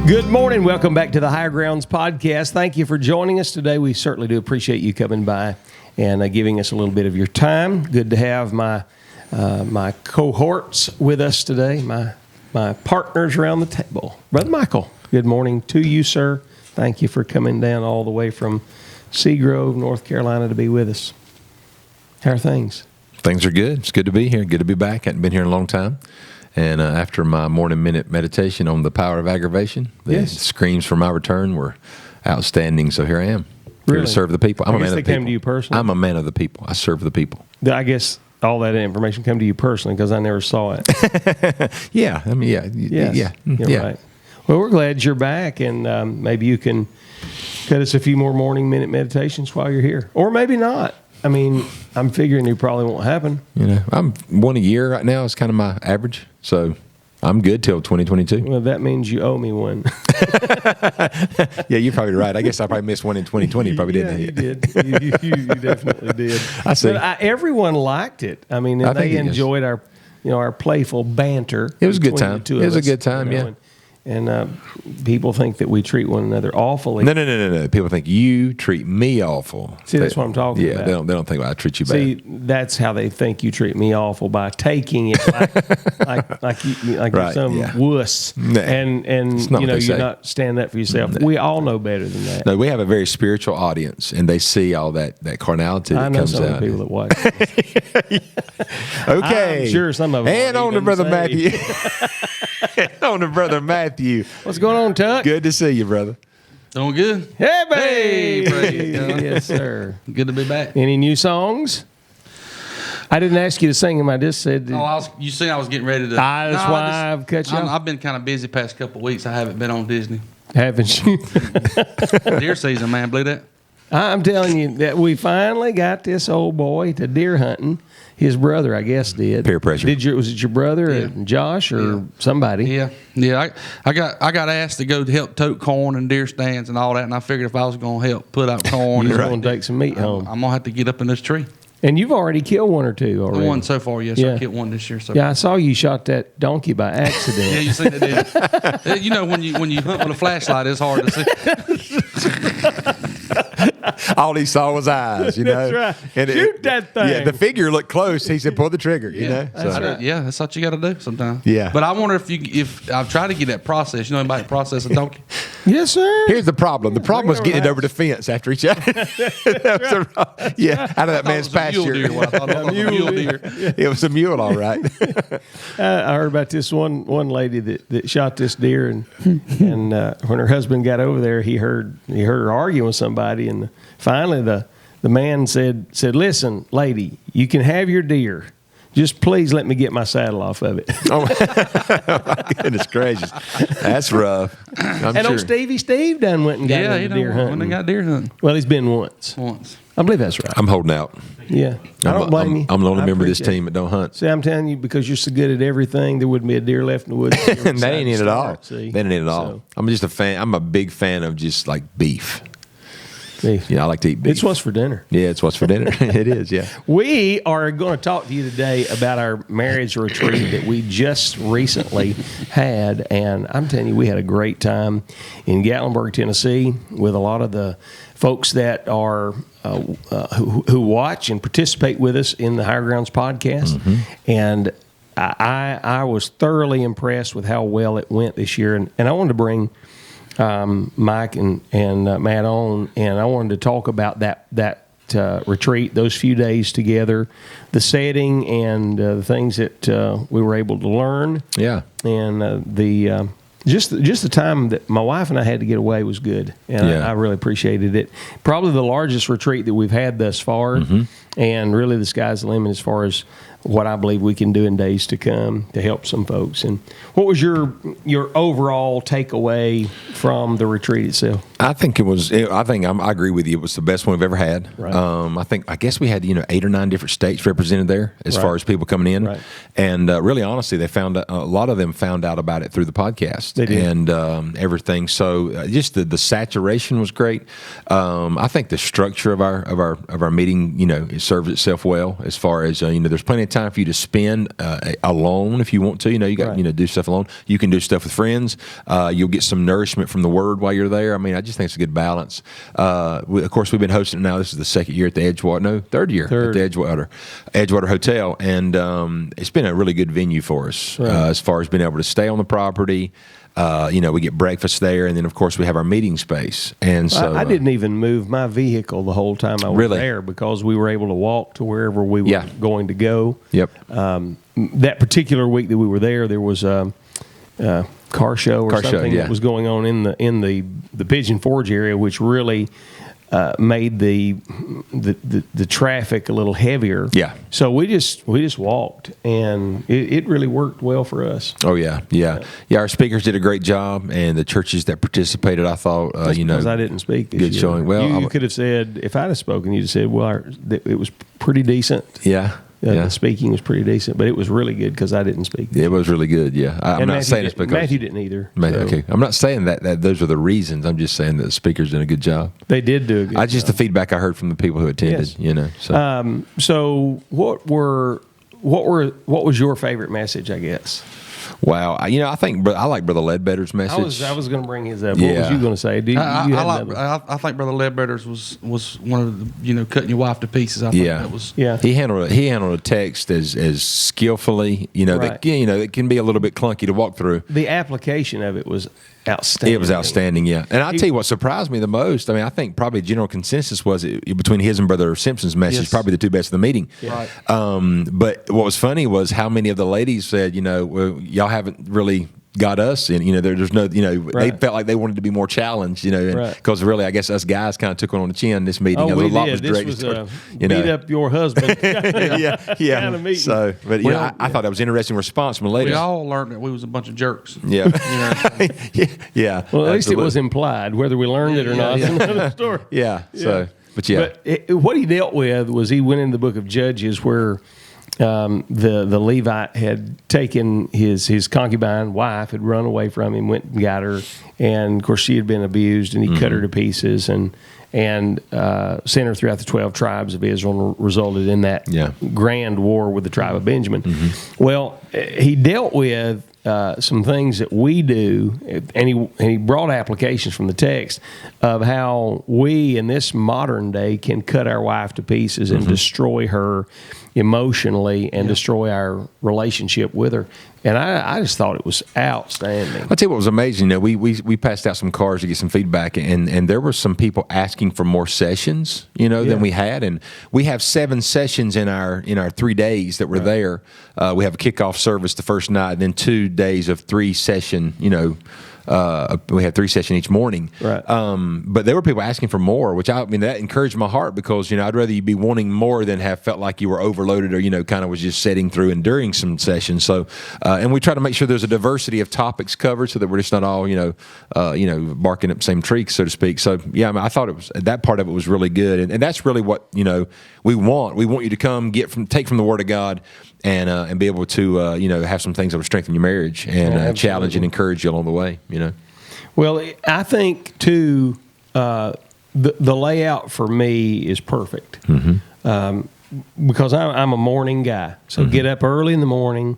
Good morning. Welcome back to the Higher Grounds podcast. Thank you for joining us today. We certainly do appreciate you coming by and giving us a little bit of your time. Good to have my cohorts with us today, my partners around the table. Brother Michael, good morning to you, sir. Thank you for coming down all the way from Seagrove, North Carolina to be with us. How are things? Things are good. It's good to be here. Good to be back. Hadn't been here in a long time. And after my morning minute meditation on the power of aggravation, the screams for my return were outstanding. So here I am, here to serve the people. I'm a man of the people. Came to you personally? I'm a man of the people. I serve the people. I guess all that information came to you personally because I never saw it. Yeah. I mean, yeah. You're right. Well, we're glad you're back, and maybe you can cut us a few more morning minute meditations while you're here. Or maybe not. I mean, I'm figuring it probably won't happen. You know, I'm one a year right now. It's kind of my average. So I'm good till 2022. Well, that means you owe me one. Yeah, you're probably right. I guess I probably missed one in 2020. You probably didn't. You did. You definitely did. I see. But everyone liked it. I mean, they enjoyed our playful banter. It was a good time. It was a good time, yeah. And people think that we treat one another awfully. No. People think you treat me awful. See, that's what I'm talking about. Yeah, they don't think I treat you bad. See, that's how they think you treat me awful, by taking it like you're some wuss. Nah, and you're not standing up for yourself. Nah. We all know better than that. No, we have a very spiritual audience, and they see all that carnality that comes out. I know some people that watch. Okay. I'm sure some of them. And on to Brother Matthew. On to Brother Matthew. What's going on, Tuck? Good to see you, brother. Doing good. Hey, babe. Hey, praise God. Yes, sir. Good to be back. Any new songs? I didn't ask you to sing them. I just said. You seen I was getting ready to. That's why I've cut you off. I've been kind of busy past couple of weeks. I haven't been on Disney. Haven't you? Deer season, man. Believe that? I'm telling you that we finally got this old boy to deer hunting. His brother, I guess, did. Peer pressure. Was it your brother or Josh or somebody? Yeah. I got asked to go to help tote corn and deer stands and all that, and I figured if I was going to help put out corn, you're going to take some meat home. I'm going to have to get up in this tree. And you've already killed one or two already. One so far, yes. I killed one this year. I saw you shot that donkey by accident. Yeah, you seen it, did. You know, when you hunt with a flashlight, it's hard to see. All he saw was eyes, That's right. And shoot that thing. Yeah, the figure looked close. He said, pull the trigger, you know? That's right. Yeah, that's what you got to do sometimes. Yeah. But I wonder if I've tried to get that process. You know anybody process a donkey? Yes, sir. Here's the problem. The problem was getting it over the fence after each other. Out of that man's pasture. A mule deer. It was a mule, all right. I heard about this one lady that shot this deer, and when her husband got over there, he heard her arguing with somebody, and finally the man said, "Listen, lady, you can have your deer. Just please let me get my saddle off of it." Oh, my goodness gracious. That's rough. Old Stevie Steve done went and got into deer hunting. When they got deer hunting. Well, he's been once. I believe that's right. I'm holding out. Yeah. I don't blame you. I'm the only member of this team that don't hunt. See, I'm telling you, because you're so good at everything, there wouldn't be a deer left in the woods. That ain't it at all. That ain't it at all. I'm just a fan. I'm a big fan of just like beef. Yeah, I like to eat beef. It's what's for dinner. Yeah, it's what's for dinner. It is, yeah. We are going to talk to you today about our marriage retreat that we just recently had. And I'm telling you, we had a great time in Gatlinburg, Tennessee, with a lot of the folks that are who watch and participate with us in the Higher Grounds podcast. Mm-hmm. And I was thoroughly impressed with how well it went this year. And I wanted to bring Mike and Matt on, and I wanted to talk about that retreat, those few days together, the setting, and the things that we were able to learn. Yeah, and just the time that my wife and I had to get away was good, and I really appreciated it. Probably the largest retreat that we've had thus far, and really the sky's the limit as far as what I believe we can do in days to come to help some folks. And what was your overall takeaway from the retreat itself? I think it was. I agree with you. It was the best one we've ever had. Right. I guess we had 8 or 9 different states represented there as far as people coming in. Right. And really, honestly, they found a lot of them found out about it through the podcast. They did. And everything. So just the saturation was great. I think the structure of our meeting, is serves itself well as far as there's plenty of time for you to spend alone if you want to. You got Right. do stuff alone. You can do stuff with friends. You'll get some nourishment from the Word while you're there. I mean, I just think it's a good balance. Of course, we've been hosting it now. This is the second year at the third year at the Edgewater Hotel, and it's been a really good venue for us as far as being able to stay on the property. We get breakfast there, and then of course we have our meeting space. And so I didn't even move my vehicle the whole time I was Really? there because we were able to walk to wherever we were going to go. Yep. That particular week that we were there was a car show or something that was going on in the Pigeon Forge area, which really made the traffic a little heavier. Yeah. So we just walked, and it really worked well for us. Oh yeah. Our speakers did a great job, and the churches that participated, I thought, Because I didn't speak this good year. showing. Well, you could have said, if I'd have spoken, you'd have said, well, it was pretty decent. Yeah. The speaking was pretty decent, but it was really good because I didn't speak. It was really good. Yeah, I'm not saying it's because Matthew didn't either. Okay, I'm not saying that those are the reasons. I'm just saying that the speakers did a good job. They did do a good job. The feedback I heard from the people who attended. Yes. So what was your favorite message? I guess. Wow, I think I like Brother Ledbetter's message. I was going to bring his up. What was you going to say? I think Brother Ledbetter's was one of the cutting your wife to pieces. I think that was He handled a text as skillfully. It can be a little bit clunky to walk through. The application of it was outstanding. It was outstanding, yeah. And I'll tell you what surprised me the most. I mean, I think probably general consensus was between his and Brother Simpson's message, probably the two best of the meeting. Yeah. Right. But what was funny was how many of the ladies said, well, y'all haven't really got us, and there's no, they felt like they wanted to be more challenged, and because really, I guess us guys kind of took one on the chin this meeting. Oh, we lot did. was This directed was toward, beat up your husband. yeah. Kind of meeting. So, but I thought that was an interesting response from the ladies. We all learned that we was a bunch of jerks. Yeah, yeah. Well, at least it was implied, whether we learned it or not. Is another story. Yeah. So, but what he dealt with was he went in the book of Judges where the Levite had taken his concubine wife, had run away from him, went and got her, and of course she had been abused, and he cut her to pieces and sent her throughout the 12 tribes of Israel, and resulted in that grand war with the tribe of Benjamin. Well, he dealt with some things that we do, and he brought applications from the text of how we in this modern day can cut our wife to pieces and destroy her emotionally and destroy our relationship with her. And I just thought it was outstanding. I'll tell you what was amazing. We passed out some cards to get some feedback, and there were some people asking for more sessions, than we had. And we have 7 sessions in our 3 days that we're there. We have a kickoff service the first night, and then 2 days of 3 session, we have 3 sessions each morning. Right. But there were people asking for more, which that encouraged my heart because, I'd rather you be wanting more than have felt like you were overloaded or, kind of was just sitting through and during some sessions. So, and we try to make sure there's a diversity of topics covered so that we're just not all, barking up the same tree, so to speak. So, I thought that part of it was really good. And that's really what, we want. We want you to come take from the Word of God and be able to, have some things that will strengthen your marriage and challenge and encourage you along the way. Well, I think too, the layout for me is perfect because I'm a morning guy. So get up early in the morning,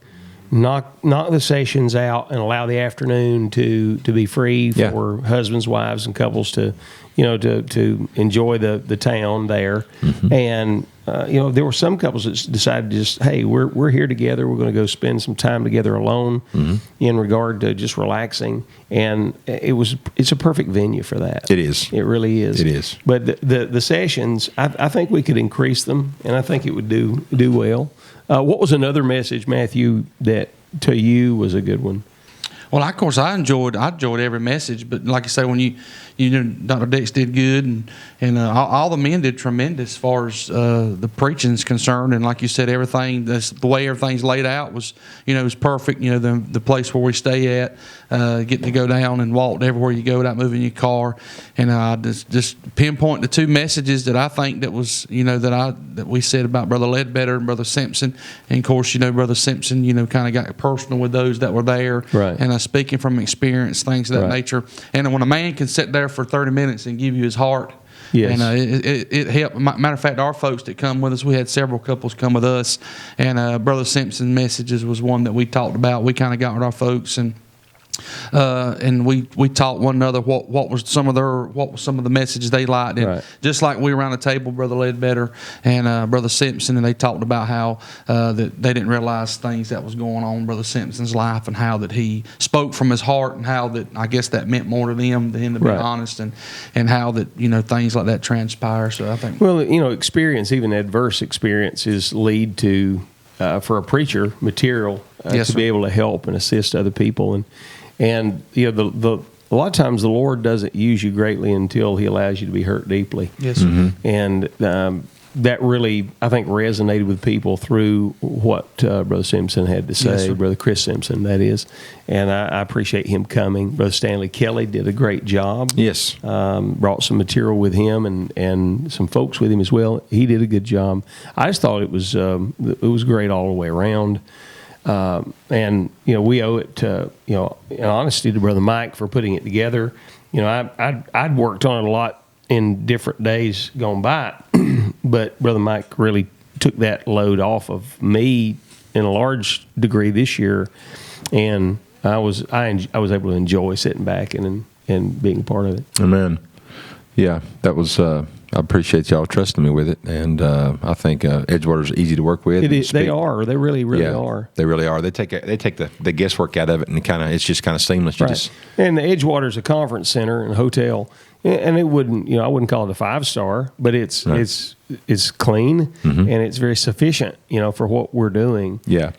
knock the sessions out, and allow the afternoon to be free for husbands, wives, and couples to enjoy the town there. And there were some couples that decided just, hey, we're here together. We're going to go spend some time together alone in regard to just relaxing. And it's a perfect venue for that. It is. It really is. It is. But the sessions, I think we could increase them, and I think it would do well. What was another message, Matthew, that to you was a good one? Well, of course, I enjoyed every message, but like I say, when Dr. Dix did good, and all the men did tremendous as far as the preaching is concerned, and like you said, the way everything's laid out was perfect. The place where we stay at, getting to go down and walk everywhere you go without moving your car, and just pinpoint the 2 messages that I think that was that we said about Brother Ledbetter and Brother Simpson, and of course Brother Simpson kind of got personal with those that were there, right. And speaking from experience, things of that nature. And when a man can sit there for 30 minutes and give you his heart, Yes. And it helped. Matter of fact, our folks that come with us, we had several couples come with us, and Brother Simpson's messages was one that we talked about. We kind of got with our folks and we taught one another what was some of the messages they liked, and Right. just like we were around the table, Brother Ledbetter and Brother Simpson, and they talked about how that they didn't realize things that was going on in Brother Simpson's life, and how that he spoke from his heart, and how that I guess that meant more to them than him to be Right. honest, and how that things like that transpire. So I think Well, experience, even adverse experiences, lead to for a preacher material Yes, to sir. be able to help and assist other people, and the a lot of times the Lord doesn't use you greatly until He allows you to be hurt deeply. yes, sir. And that really, I think, resonated with people through what Brother Simpson had to say, Yes, sir. Brother Chris Simpson, that is. And I appreciate him coming. Brother Stanley Kelly did a great job. Yes. Brought some material with him and some folks with him as well. He did a good job. I just thought it was great all the way around. And we owe it to in honesty to Brother Mike for putting it together. I'd worked on it a lot in different days gone by, but Brother Mike really took that load off of me in a large degree this year, and I was able to enjoy sitting back and being a part of it. Amen. Yeah, that was. I appreciate y'all trusting me with it, and I think Edgewater's easy to work with. It is. They are. They really are. They really are. They take the guesswork out of it, and it's just kind of seamless. You Right. just And the Edgewater's a conference center and hotel, and it wouldn't, I wouldn't call it a 5-star, but it's clean and it's very sufficient, for what we're doing. yeah.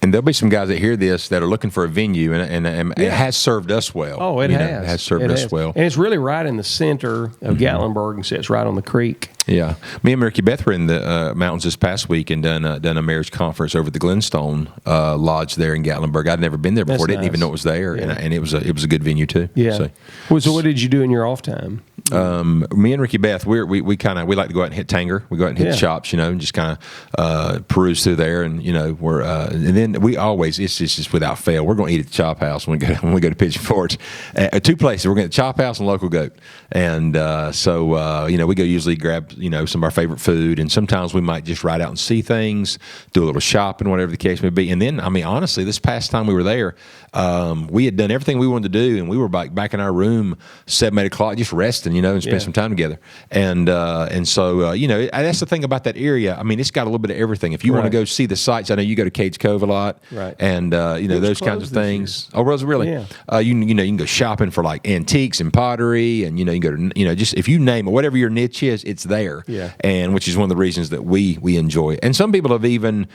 And there'll be some guys that hear this that are looking for a venue, and it has served us well. Oh, it has. It has served us well. And it's really right in the center of Gatlinburg, and sits right on the creek. Yeah, me and Ricky Beth were in the mountains this past week and done a marriage conference over at the Glenstone Lodge there in Gatlinburg. I'd never been there before; That's didn't even nice. know it was there, Yeah. and it was a good venue too. Yeah. So, So what did you do in your off time? me and Ricky Beth, we like to go out and hit Tanger. We go out and hit Yeah. the shops, and just kind of peruse through there, and we're and then we always it's just without fail we're going to eat at the Chop House when we go to Pigeon Forge. Two places we're going to Chop House and Local Goat, and so we go usually grab some of our favorite food, and sometimes we might just ride out and see things, do a little shopping, whatever the case may be. And then honestly, this past time we were there, we had done everything we wanted to do, and we were back in our room 7-8 o'clock just resting, and spend some time together. And so that's the thing about that area. It's got a little bit of everything. If you want to Right. go see the sights, I know you go to Cage Cove a lot, Right. and those kinds of closed this things. Oh, was it really? Yeah. You can go shopping for like antiques and pottery, and you can go to just if you name it, whatever your niche is, it's there. Yeah. And which is one of the reasons that we enjoy it. And some people have even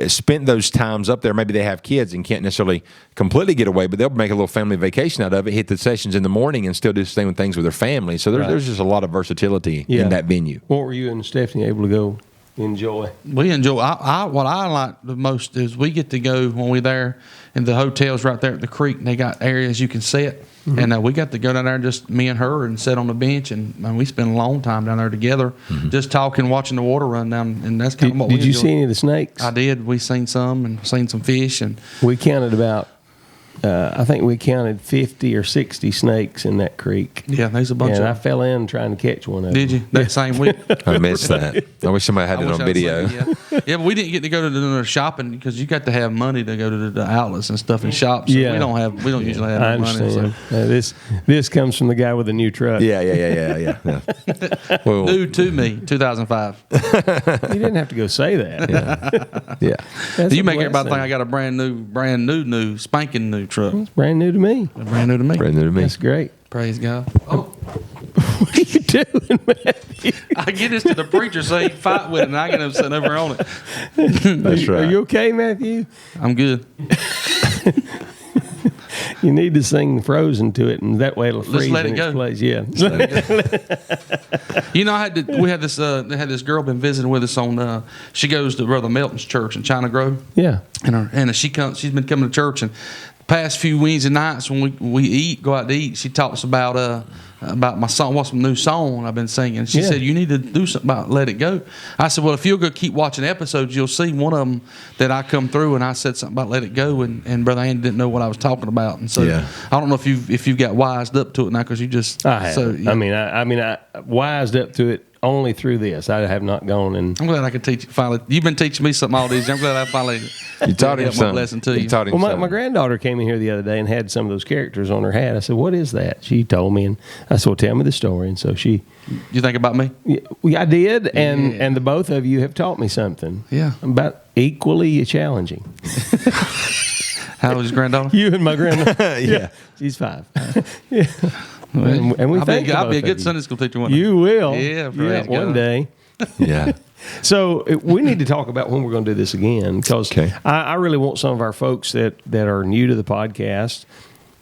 spent those times up there. Maybe they have kids and can't necessarily completely get away, but they'll make a little family vacation out of it, hit the sessions in the morning, and still do the same things with their family. So there's just a lot of versatility in that venue. What were you and Stephanie able to go enjoy? We enjoy. What I like the most is we get to go when we're there, and the hotel's right there at the creek. And they got areas you can sit, and we got to go down there, just me and her, and sit on the bench, and we spend a long time down there together, just talking, watching the water run down, and that's kind of what we Did you enjoy. see any of the snakes? I did. We seen some and seen some fish, and We counted about, I think we counted 50 or 60 snakes in that creek. yeah, there's a bunch And I of. fell in trying to catch one of them. Did you that same week? I missed that. I wish somebody had I it wish on I'd video. seen it, yeah, but we didn't get to go to the shopping because you got to have money to go to the outlets and stuff and shops. Yeah. We don't usually have I no money. understand. So. This comes from the guy with the new truck. Yeah. Well, New to me, 2005. You didn't have to go say that. yeah. That's You a make everybody blessing. think I got a brand new, spanking new truck. It's brand new to me. Brand new to me. Brand new to me. That's great. Praise God. Oh, What are you doing, Matthew? I get this to the preacher so he can fight with it, and I get him sitting over on it. That's right. Are you okay, Matthew? I'm good. You need to sing Frozen to it, and that way it'll freeze let in it its go. place. Yeah. You know, we had this girl been visiting with us on. She goes to Brother Melton's church in China Grove. Yeah. And she's been coming to church, and past few Wednesday nights when we go out to eat, she talks about my song, what's my new song I've been singing. She said, you need to do something about Let It Go. I said, well, if you'll go keep watching episodes, you'll see one of them that I come through and I said something about Let It Go, and Brother Andy didn't know what I was talking about. And so I don't know if you've got wised up to it now, because you just. I have. So, I mean, I wised up to it only through this. I have not gone and. I'm glad I could teach you finally. You've been teaching me something all these years. I'm glad I finally. You taught him something. Lesson to you. Taught him Well, my something. granddaughter came in here the other day and had some of those characters on her hat. I said, "What is that?" She told me, and I said, "Well, tell me the story." And so she. You think about me? Yeah, I did, and the both of you have taught me something. Yeah. About equally challenging. How old is your granddaughter? You and my granddaughter. Yeah, she's 5. Yeah. And we think I'll be a both good of you. Sunday school teacher one day. You will. Yeah, praise one God. day. Yeah. So we need to talk about when we're going to do this again, because Okay. I really want some of our folks that are new to the podcast,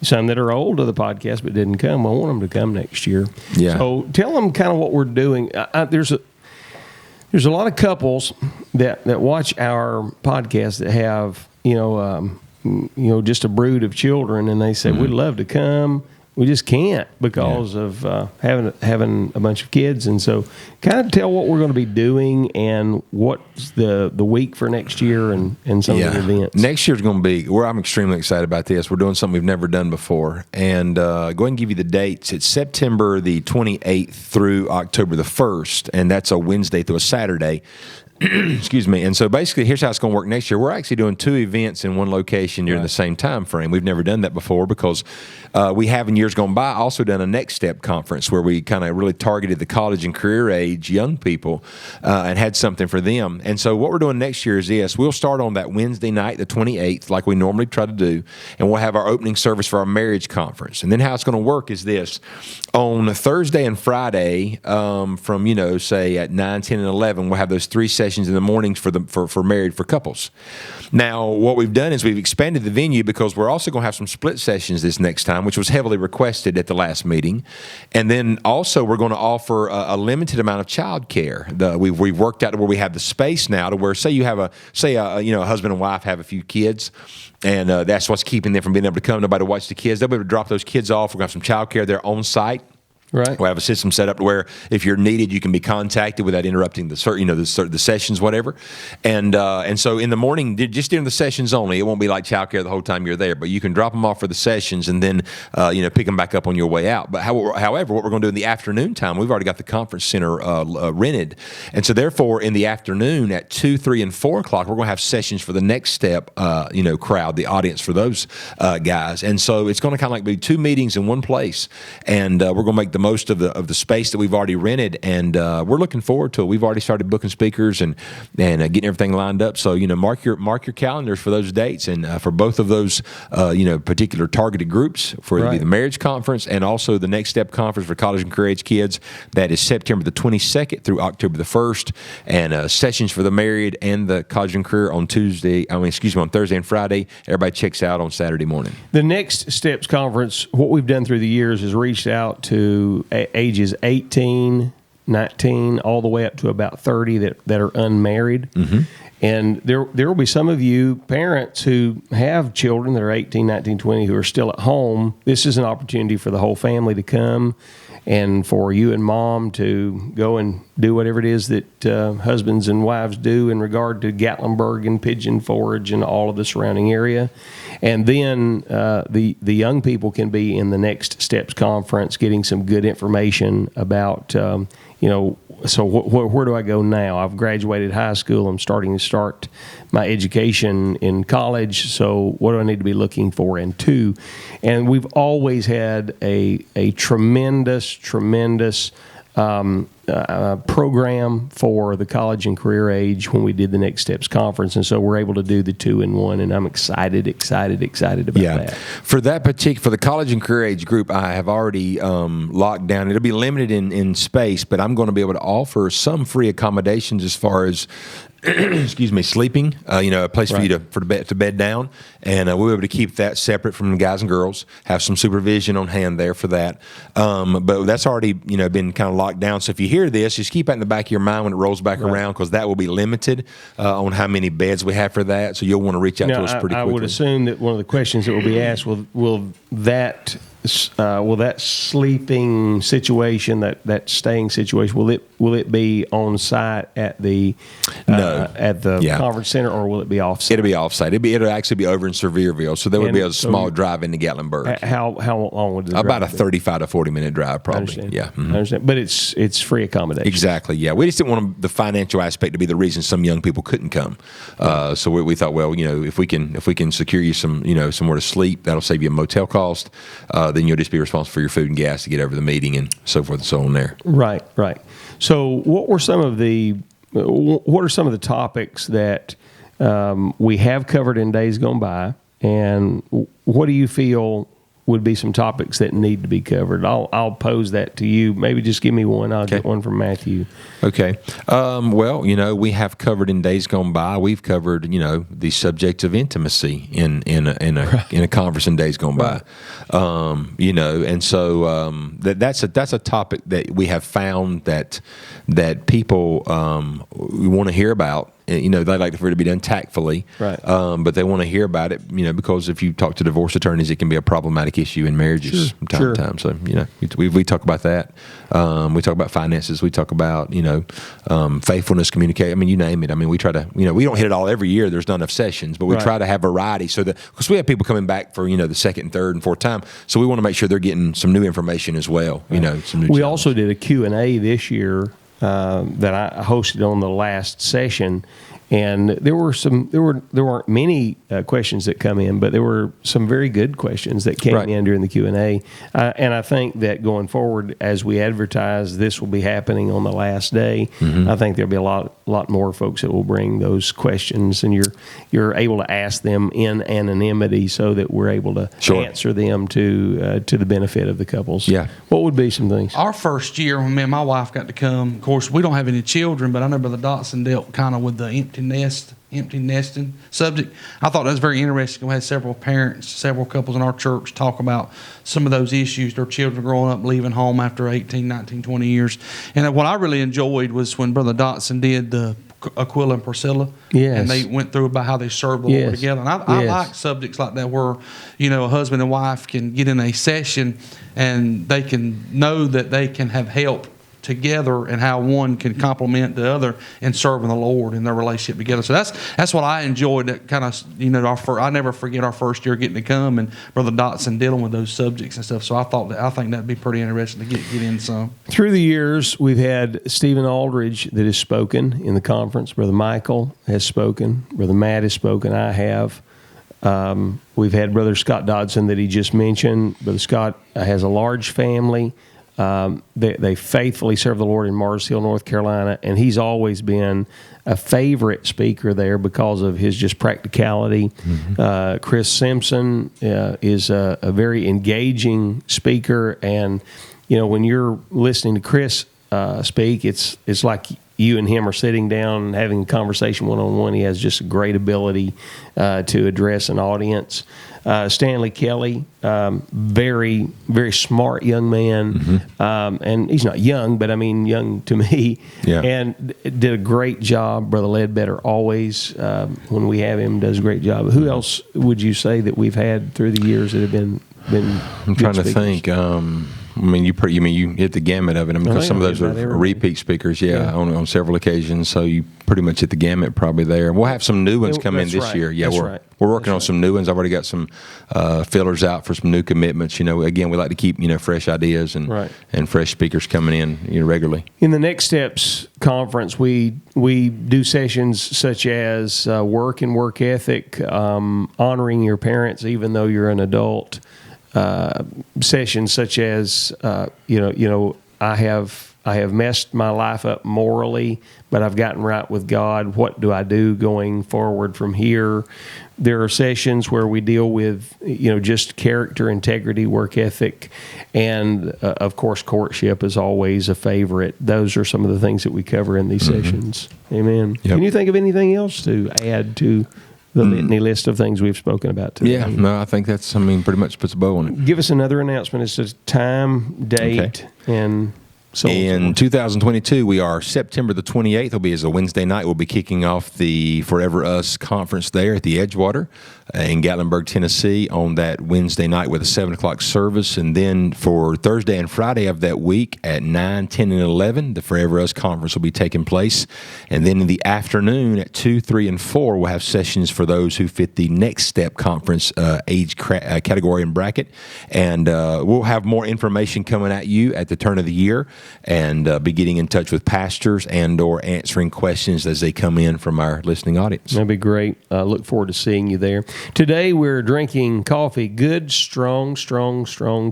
some that are old to the podcast but didn't come. I want them to come next year. Yeah. So tell them kind of what we're doing. There's a lot of couples that watch our podcast that have just a brood of children, and they say we'd love to come. We just can't because of having a bunch of kids. And so kind of tell what we're going to be doing and what's the week for next year and some of the events. Next year's going to be, I'm extremely excited about this. We're doing something we've never done before. And go ahead and give you the dates. It's September the 28th through October the 1st, and that's a Wednesday through a Saturday. Excuse me. And so basically, here's how it's going to work next year. We're actually doing 2 events in one location during the same time frame. We've never done that before because we have in years gone by also done a Next Step conference where we kind of really targeted the college and career age young people and had something for them. And so what we're doing next year is this. We'll start on that Wednesday night, the 28th, like we normally try to do, and we'll have our opening service for our marriage conference. And then how it's going to work is this. On Thursday and Friday, from, say at 9, 10, and 11, we'll have those 3 sessions in the mornings for married for couples. Now, what we've done is we've expanded the venue because we're also going to have some split sessions this next time, which was heavily requested at the last meeting. And then also we're going to offer a limited amount of child care. We've worked out to where we have the space now to where, say you have a husband and wife have a few kids, and that's what's keeping them from being able to come. Nobody to watch the kids. They'll be able to drop those kids off. We're going to have some child care there on site. Right. We'll have a system set up to where if you're needed, you can be contacted without interrupting the sessions, whatever. And so in the morning, just during the sessions only, it won't be like childcare the whole time you're there, but you can drop them off for the sessions and then pick them back up on your way out. But however, what we're going to do in the afternoon time, we've already got the conference center rented, and so therefore in the afternoon at 2, 3, and 4 o'clock, we're going to have sessions for the Next Step crowd, the audience for those guys. And so it's going to kind of like be 2 meetings in one place, and we're going to make the most of the space that we've already rented, and we're looking forward to it. We've already started booking speakers and getting everything lined up. So mark your calendars for those dates, and for both of those particular targeted groups, for it'll be the marriage conference and also the Next Step conference for college and career age kids. That is September the 22nd through October the 1st, and sessions for the married and the college and career on Thursday and Friday. Everybody checks out on Saturday morning. The Next Steps conference, what we've done through the years is reached out to ages 18, 19, all the way up to about 30 that are unmarried. Mm-hmm. And there will be some of you parents who have children that are 18, 19, 20 who are still at home. This is an opportunity for the whole family to come and for you and mom to go and do whatever it is that husbands and wives do in regard to Gatlinburg and Pigeon Forge and all of the surrounding area. And then the young people can be in the Next Steps conference getting some good information about, so where do I go now? I've graduated high school. I'm starting to start my education in college. So what do I need to be looking for? And 2, and we've always had a tremendous program for the college and career age when we did the Next Steps conference, and so we're able to do the 2 in 1, and I'm excited about that. For the college and career age group, I have already locked down. It'll be limited in space, but I'm going to be able to offer some free accommodations as far as sleeping, a place for you to bed down, and we'll be able to keep that separate from the guys and girls, have some supervision on hand there for that. But that's already, been kind of locked down. So if you hear hear this, just keep that in the back of your mind when it rolls back around, because that will be limited on how many beds we have for that. So you'll want to reach out to us pretty quickly. I would assume that one of the questions that will be asked will that sleeping situation, that staying situation, will it be on site at the conference center, or will it be off site? It'll be off site. It'll actually be over in Sevierville, so there would be a small drive into Gatlinburg. How long would the drive about a be? 35 to 40 minute drive, probably. I understand. Yeah, I understand. But it's free accommodation. Exactly. Yeah, we just didn't want the financial aspect to be the reason some young people couldn't come. So we thought, well, if we can secure you some somewhere to sleep, that'll save you a motel cost. Then you'll just be responsible for your food and gas to get over the meeting and so forth and so on there. Right. So what are some of the topics that we have covered in days gone by, and what do you feel would be some topics that need to be covered? I'll pose that to you. Maybe just give me one. I'll get one from Matthew. Okay. Well, we have covered in days gone by. We've covered, the subject of intimacy in a conference in days gone by. And so that's a topic that we have found that people want to hear about. They like for it to be done tactfully, right? But they want to hear about it, because if you talk to divorce attorneys, it can be a problematic issue in marriages from time to time. So, we talk about that. We talk about finances. We talk about, faithfulness, communicate. You name it. We try to, we don't hit it all every year. There's not enough sessions, but we try to have variety so that, because we have people coming back for, the second and third and fourth time. So we want to make sure they're getting some new information as well. Some new We also did a Q&A this year that I hosted on the last session, and there weren't many questions that come in, but there were some very good questions that came in during the Q&A, and I think that going forward, as we advertise, this will be happening on the last day. I think there'll be a lot more folks that will bring those questions, and you're able to ask them in anonymity, so that we're able to answer them to the benefit of the couples. Yeah. What would be some things? Our first year, when me and my wife got to come, of course, we don't have any children, but I know Brother Dotson dealt kind of with the empty nesting subject. I thought that was very interesting. We had several couples in our church talk about some of those issues, their children growing up, leaving home after 18, 19, 20 years. And what I really enjoyed was when Brother Dotson did the Aquila and Priscilla. Yes. And they went through about how they serve the Lord together. And I like subjects like that where, a husband and wife can get in a session and they can know that they can have help together, and how one can complement the other in serving the Lord in their relationship together. So that's what I enjoyed. That kind of, I never forget our first year getting to come and Brother Dotson dealing with those subjects and stuff. So I think that'd be pretty interesting to get in some. Through the years, we've had Stephen Aldridge that has spoken in the conference. Brother Michael has spoken. Brother Matt has spoken. I have. We've had Brother Scott Dodson that he just mentioned. Brother Scott has a large family. They faithfully serve the Lord in Mars Hill, North Carolina, and he's always been a favorite speaker there because of his just practicality. Chris Simpson is a very engaging speaker, and when you're listening to Chris speak, it's like you and him are sitting down and having a conversation one-on-one. He has just a great ability to address an audience. Stanley Kelly, very, very smart young man. And he's not young, but young to me. Yeah. And did a great job. Brother Ledbetter always, when we have him, does a great job. Who else would you say that we've had through the years that have been I'm trying to think. You hit the gamut of it. Because some of those are repeat speakers, on several occasions. So you pretty much hit the gamut probably there. We'll have some new ones come in this year. Yeah, we're working on some new ones. I've already got some fillers out for some new commitments. Again, we like to keep fresh ideas and fresh speakers coming in regularly. In the Next Steps conference, we do sessions such as work and work ethic, honoring your parents even though you're an adult. Sessions such as I have messed my life up morally, but I've gotten right with God. What do I do going forward from here? There are sessions where we deal with just character, integrity, work ethic, and of course courtship is always a favorite. Those are some of the things that we cover in these sessions. Amen. Yep. Can you think of anything else to add to the litany list of things we've spoken about today? Yeah, no, I think that's, pretty much puts a bow on it. Give us another announcement as to time, date, and... In 2022, we are September the 28th. Will be as a Wednesday night. We'll be kicking off the Forever Us conference there at the Edgewater in Gatlinburg, Tennessee, on that Wednesday night with a 7 o'clock service. And then for Thursday and Friday of that week at 9, 10, and 11, the Forever Us conference will be taking place. And then in the afternoon at 2, 3, and 4, we'll have sessions for those who fit the Next Step conference age category and bracket. And we'll have more information coming at you at the turn of the year, and be getting in touch with pastors and or answering questions as they come in from our listening audience. That'd be great. Look forward to seeing you there. Today we're drinking coffee, good, strong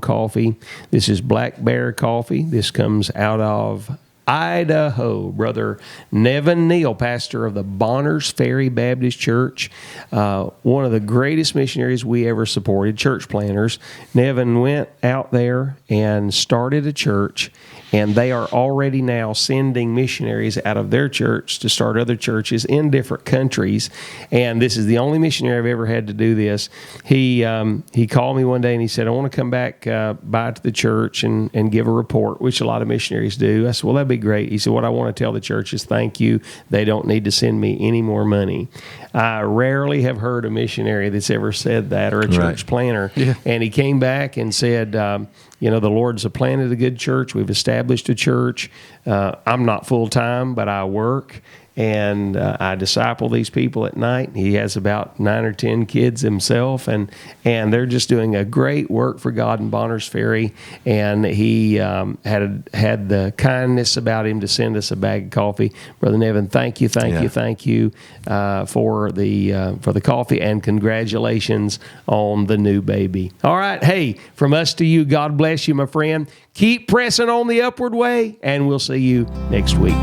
coffee. This is Black Bear coffee. This comes out of Idaho. Brother Nevin Neal, pastor of the Bonners Ferry Baptist Church, one of the greatest missionaries we ever supported, church planters. Nevin went out there and started a church, and they are already now sending missionaries out of their church to start other churches in different countries. And this is the only missionary I've ever had to do this. He called me one day and he said, I want to come back by to the church and give a report, which a lot of missionaries do. I said, well, that'd be great. He said, what I want to tell the church is thank you. They don't need to send me any more money. I rarely have heard a missionary that's ever said that, or a church planter. Yeah. And he came back and said, the Lord's planted a good church. We've established a church. I'm not full-time, but I work, and I disciple these people at night. He has about 9 or 10 kids himself, and they're just doing a great work for God in Bonners Ferry. And he had the kindness about him to send us a bag of coffee. Brother Nevin, thank you for the coffee, and congratulations on the new baby. All right, hey, from us to you, God bless you, my friend. Keep pressing on the upward way, and we'll see you next week.